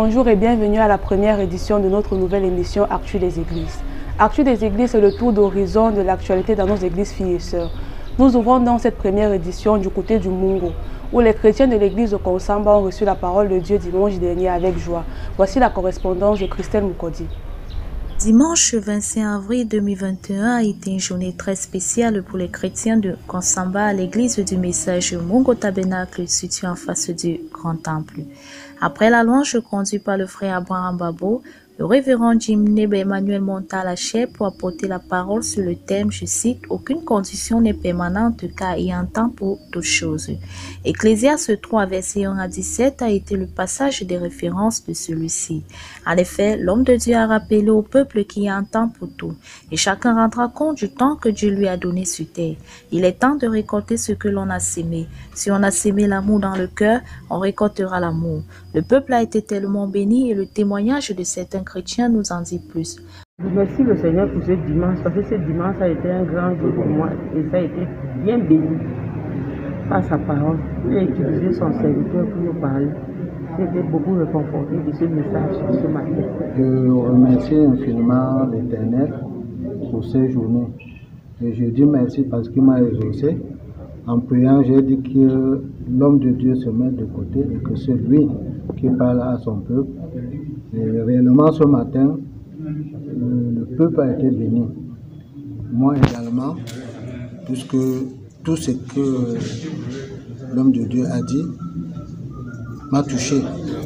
Bonjour et bienvenue à la première édition de notre nouvelle émission Actu des Églises. Actu des Églises, c'est le tour d'horizon de l'actualité dans nos églises filles et sœurs. Nous ouvrons dans cette première édition du côté du Mungo, où les chrétiens de l'église de Konsamba ont reçu la parole de Dieu dimanche dernier avec joie. Voici la correspondance de Christelle Moukodi. Dimanche 25 avril 2021 a été une journée très spéciale pour les chrétiens de Konsamba à l'église du Message Mungo Tabernacle située en face du Grand Temple. Après la louange conduite par le frère Abraham Babo, le révérend Jim Nebe Emmanuel monta à la chaire pour apporter la parole sur le thème, je cite, « Aucune condition n'est permanente car il y a un temps pour toutes choses ». Ecclésiaste 3, verset 1 à 17 a été le passage des références de celui-ci. En effet, l'homme de Dieu a rappelé au peuple qu'il y a un temps pour tout et chacun rendra compte du temps que Dieu lui a donné sur terre. Il est temps de récolter ce que l'on a sémé. Si on a sémé l'amour dans le cœur, on récoltera l'amour. Le peuple a été tellement béni et le témoignage de certains chrétiens nous en dit plus. Merci le Seigneur pour ce dimanche, parce que ce dimanche a été un grand jour pour moi et ça a été bien béni par sa parole. Il a utilisé son serviteur pour nous parler. J'ai été beaucoup réconforté de ce message de ce matin. Je remercie infiniment l'Éternel pour ces journées. Et je dis merci parce qu'il m'a exaucé. En priant, j'ai dit que l'homme de Dieu se met de côté et que c'est lui qui parle à son peuple. Et réellement, ce matin, le peuple a été béni. Moi également, puisque tout ce que l'homme de Dieu a dit m'a touché.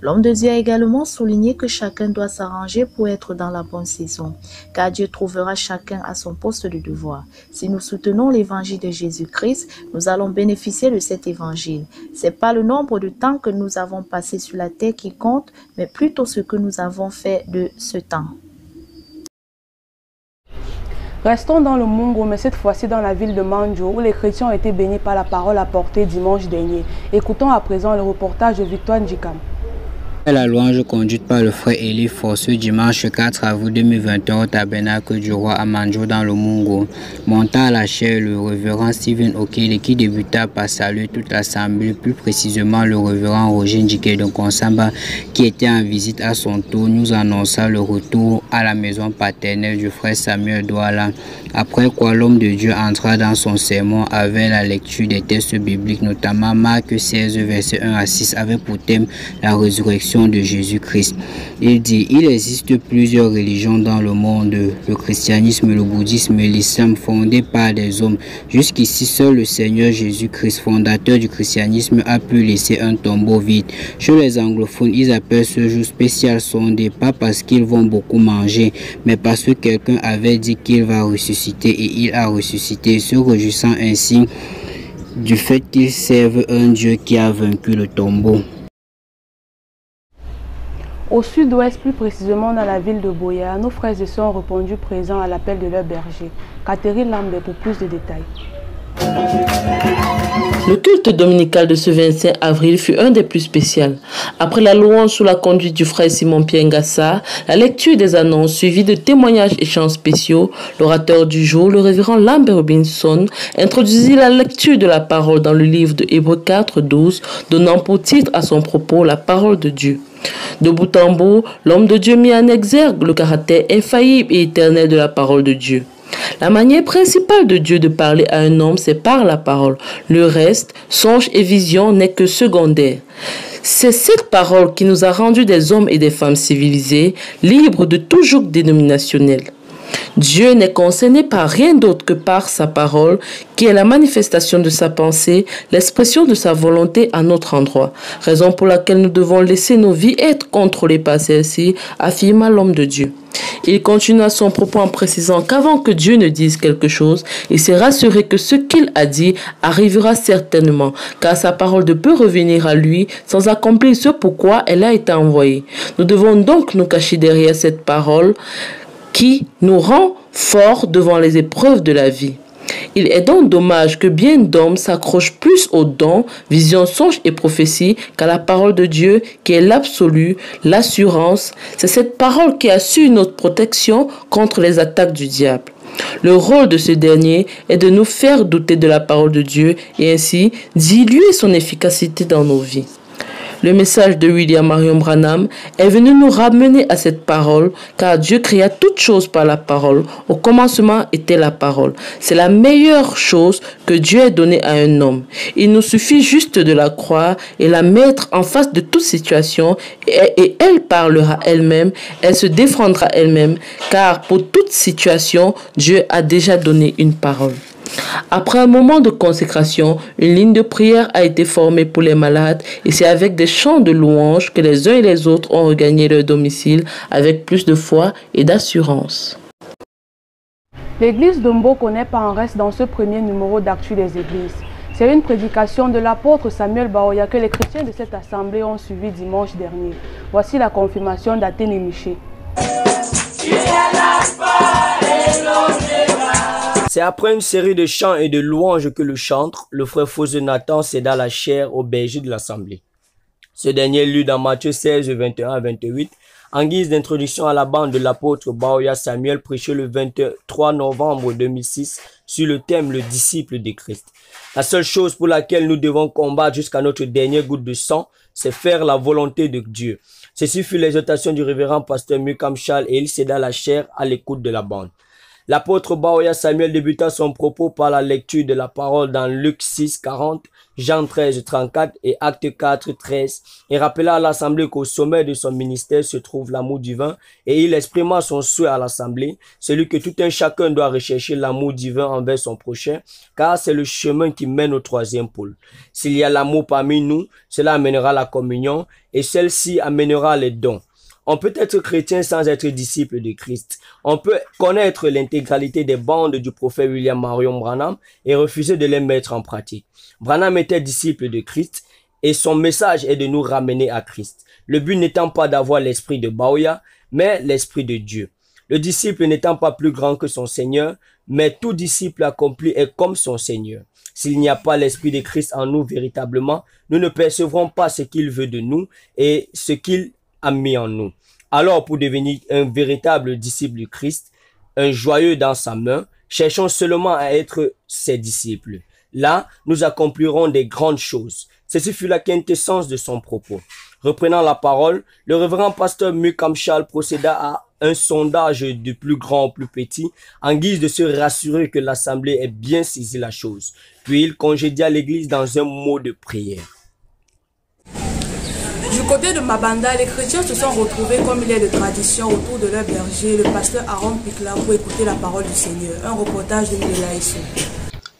L'homme de Dieu a également souligné que chacun doit s'arranger pour être dans la bonne saison, car Dieu trouvera chacun à son poste de devoir. Si nous soutenons l'évangile de Jésus-Christ, nous allons bénéficier de cet évangile. C'est pas le nombre de temps que nous avons passé sur la terre qui compte, mais plutôt ce que nous avons fait de ce temps. Restons dans le Mungo, mais cette fois-ci dans la ville de Manjo, où les chrétiens ont été bénis par la parole apportée dimanche dernier. Écoutons à présent le reportage de Victoire Njikam. La louange conduite par le frère Eli ce dimanche 4 avril 2021 au tabernacle du roi à Manjo dans le Mungo. Montant à la chaire, le révérend Steven Okele qui débuta par saluer toute l'assemblée, plus précisément le révérend Roger Ndike de Konsamba qui était en visite à son tour, nous annonça le retour à la maison paternelle du frère Samuel Douala. Après quoi l'homme de Dieu entra dans son sermon avec la lecture des textes bibliques, notamment Marc 16 verset 1 à 6 avec pour thème la résurrection de Jésus-Christ. Il dit, il existe plusieurs religions dans le monde, le christianisme, le bouddhisme et l'islam fondés par des hommes. Jusqu'ici, seul le Seigneur Jésus-Christ, fondateur du christianisme, a pu laisser un tombeau vide. Chez les anglophones, ils appellent ce jour spécial Sunday, pas parce qu'ils vont beaucoup manger, mais parce que quelqu'un avait dit qu'il va ressusciter et il a ressuscité, se réjouissant ainsi du fait qu'ils servent un Dieu qui a vaincu le tombeau. Au sud-ouest, plus précisément dans la ville de Boya, nos frères et sœurs ont répondu présents à l'appel de leur berger. Catherine Lambert pour plus de détails. Le culte dominical de ce 25 avril fut un des plus spéciaux. Après la louange sous la conduite du frère Simon-Pierre Ngassa, la lecture des annonces suivie de témoignages et chants spéciaux, l'orateur du jour, le révérend Lambert Robinson, introduisit la lecture de la parole dans le livre de Hébreux 4, 12, donnant pour titre à son propos la parole de Dieu. De bout en bout, l'homme de Dieu mit en exergue le caractère infaillible et éternel de la parole de Dieu. La manière principale de Dieu de parler à un homme, c'est par la parole. Le reste, songe et vision, n'est que secondaire. C'est cette parole qui nous a rendus des hommes et des femmes civilisés, libres de tout joug dénominationnel. Dieu n'est concerné par rien d'autre que par sa parole, qui est la manifestation de sa pensée, l'expression de sa volonté à notre endroit. Raison pour laquelle nous devons laisser nos vies être contrôlées par celle-ci, affirma l'homme de Dieu. Il continua son propos en précisant qu'avant que Dieu ne dise quelque chose, il s'est rassuré que ce qu'il a dit arrivera certainement, car sa parole ne peut revenir à lui sans accomplir ce pourquoi elle a été envoyée. Nous devons donc nous cacher derrière cette parole qui nous rend forts devant les épreuves de la vie. Il est donc dommage que bien d'hommes s'accrochent plus aux dons, visions, songes et prophéties qu'à la parole de Dieu qui est l'absolu, l'assurance. C'est cette parole qui assure notre protection contre les attaques du diable. Le rôle de ce dernier est de nous faire douter de la parole de Dieu et ainsi diluer son efficacité dans nos vies. Le message de William Marion Branham est venu nous ramener à cette parole, car Dieu créa toutes choses par la parole. Au commencement était la parole. C'est la meilleure chose que Dieu ait donnée à un homme. Il nous suffit juste de la croire et la mettre en face de toute situation et elle parlera elle-même, elle se défendra elle-même, car pour toute situation, Dieu a déjà donné une parole. Après un moment de consécration, une ligne de prière a été formée pour les malades et c'est avec des chants de louanges que les uns et les autres ont regagné leur domicile avec plus de foi et d'assurance. L'église de Mboko n'est pas en reste dans ce premier numéro d'Actu des Églises. C'est une prédication de l'apôtre Samuel Baoya que les chrétiens de cette assemblée ont suivi dimanche dernier. Voici la confirmation d'Athènes Miché. C'est après une série de chants et de louanges que le chantre, le frère Fose Nathan, céda la chair au berger de l'assemblée. Ce dernier lut dans Matthieu 16, 21 à 28, en guise d'introduction à la bande de l'apôtre Baoya Samuel prêché le 23 novembre 2006 sur le thème « Le disciple de Christ ». La seule chose pour laquelle nous devons combattre jusqu'à notre dernière goutte de sang, c'est faire la volonté de Dieu. Ceci fut l'exhortation du révérend pasteur Mukam Chal et il céda la chair à l'écoute de la bande. L'apôtre Baoya Samuel débuta son propos par la lecture de la parole dans Luc 6, 40, Jean 13, 34 et Acte 4, 13 et rappela à l'assemblée qu'au sommet de son ministère se trouve l'amour divin et il exprima son souhait à l'assemblée, celui que tout un chacun doit rechercher l'amour divin envers son prochain car c'est le chemin qui mène au troisième pôle. S'il y a l'amour parmi nous, cela amènera la communion et celle-ci amènera les dons. On peut être chrétien sans être disciple de Christ. On peut connaître l'intégralité des bandes du prophète William Marion Branham et refuser de les mettre en pratique. Branham était disciple de Christ et son message est de nous ramener à Christ. Le but n'étant pas d'avoir l'esprit de Baoya, mais l'esprit de Dieu. Le disciple n'étant pas plus grand que son Seigneur, mais tout disciple accompli est comme son Seigneur. S'il n'y a pas l'esprit de Christ en nous véritablement, nous ne percevrons pas ce qu'il veut de nous et ce qu'il a mis en nous. Alors, pour devenir un véritable disciple du Christ, un joyeux dans sa main, cherchons seulement à être ses disciples. Là, nous accomplirons des grandes choses. Ceci fut la quintessence de son propos. Reprenant la parole, le révérend pasteur Mukam Chal procéda à un sondage du plus grand au plus petit, en guise de se rassurer que l'assemblée ait bien saisi la chose. Puis il congédia l'église dans un mot de prière. Du côté de Mabanda, les chrétiens se sont retrouvés comme il est de tradition autour de leur berger, le pasteur Aaron Pikla, pour écouter la parole du Seigneur. Un reportage de Mila Issou.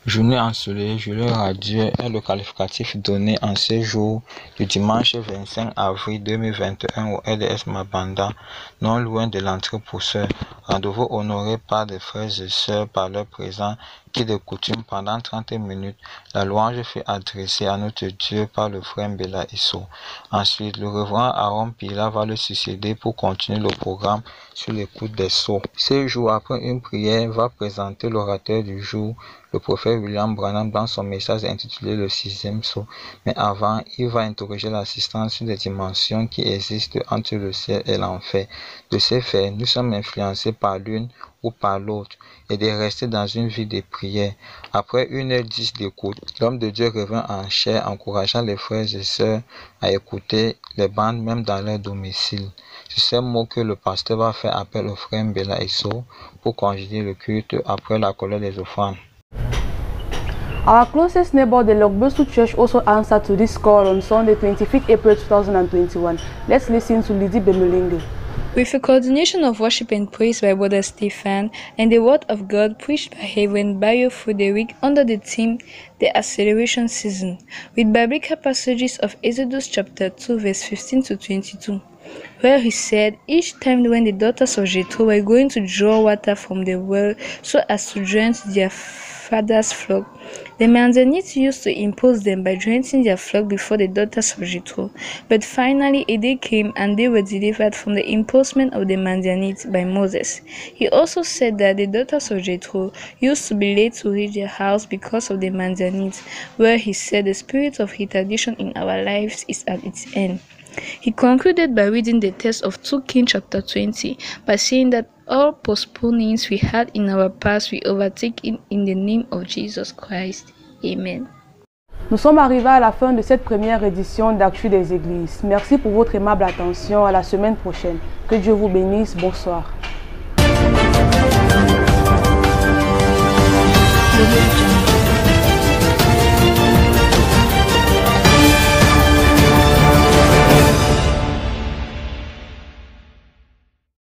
Journée ensoleillée, journée radieuse est le qualificatif donné en ce jour du dimanche 25 avril 2021 au LDS Mabanda, non loin de l'entrepousseur. Rendez-vous honoré par des frères et sœurs par leur présence qui de coutume pendant 30 minutes, la louange fut adressée à notre Dieu par le frère Mbela Issou. Ensuite, le révérend Aaron Pila va le succéder pour continuer le programme sur l'écoute des sceaux. Ce jour, après une prière, va présenter l'orateur du jour, le prophète William Branham, dans son message intitulé le 6e sceau. Mais avant, il va interroger l'assistance sur les dimensions qui existent entre le ciel et l'enfer. De ce fait, nous sommes influencés par l'une ou par l'autre et de rester dans une vie de prière. Après 1h10 d'écoute, l'homme de Dieu revint en chair, encourageant les frères et sœurs à écouter les bandes même dans leur domicile. C'est ce mot que le pasteur va faire appel au frère Mbela Issou pour congédier le culte après la colère des offrandes. Our closest neighbor, the Lokbesu Church, also answered to this call on Sunday, 25th April 2021. Let's listen to Lydie Bemelingue. With a coordination of worship and praise by Brother Stephen and the Word of God preached by Reverend Bayo Frederick under the theme The Acceleration Season, with biblical passages of Exodus chapter 2 verse 15 to 22, where he said, each time when the daughters of Jethro were going to draw water from the well so as to drench their father's flock, the Midianites used to impose them by drenching their flock before the daughters of Jethro. But finally a day came and they were delivered from the imposement of the Midianites by Moses. He also said that the daughters of Jethro used to be late to reach their house because of the Midianites, where he said the spirit of retardation in our lives is at its end. He concluded by reading the text of 2 Kings chapter 20 by saying that all postponings we had in our past we overtake in the name of Jesus Christ. Amen. Nous sommes arrivés à la fin de cette première édition d'Actu des Églises. Merci pour votre aimable attention. À la semaine prochaine. Que Dieu vous bénisse. Bonsoir.